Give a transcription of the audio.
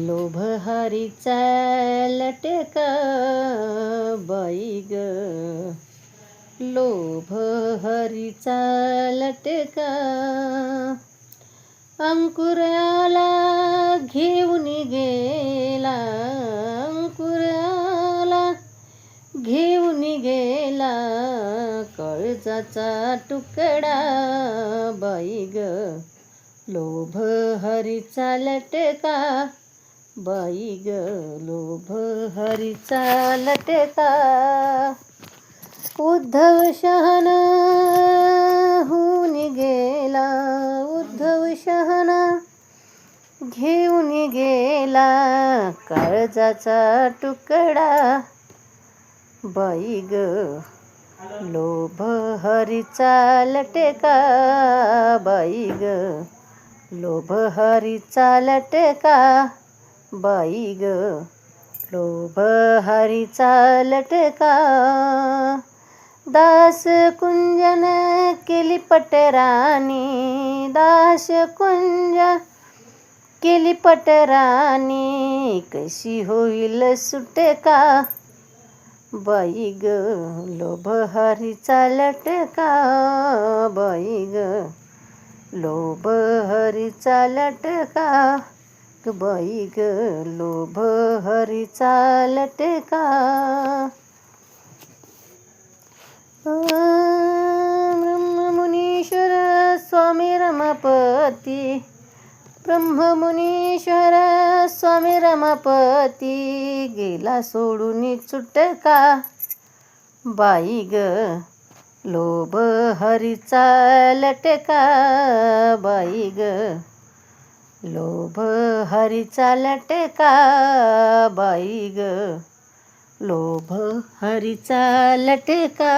लोभ हरीचा लटका बाई ग, लोभ हरीचा लटका. अंकुराला घेऊन गेला, अंकुराला घेऊन गेला काळजाचा तुकडा बाई ग, लोभ हरीचा लटका बाई ग, लोभ हरीचा लटका. उद्धव शहाणा होऊन गेला, उद्धव शहाणा घेऊन गेला काळजाचा तुकडा बाई ग, लोभ हरीचा लटका बाई ग, लोभ हरीचा लटका बाई ग, लोभ हरीचा लटका. दास कुंजन केली पटराणी, दास कुंज केली पटराणी कशी होईल सुटका बाई ग, लोभ हरीचा लटका बाई ग, लोभ हरीचा लटका बाई ग, लोभ हरीचा लटका. ब्रह्ममुनीश्वर स्वामी रमापती, ब्रह्ममुनीश्वर स्वामी रमापती गेला सोडून सुटका बाई ग, लोभ हरीचा लटका बाई ग, लोभ हरीचा लटका बाई ग, लोभ हरीचा लटका.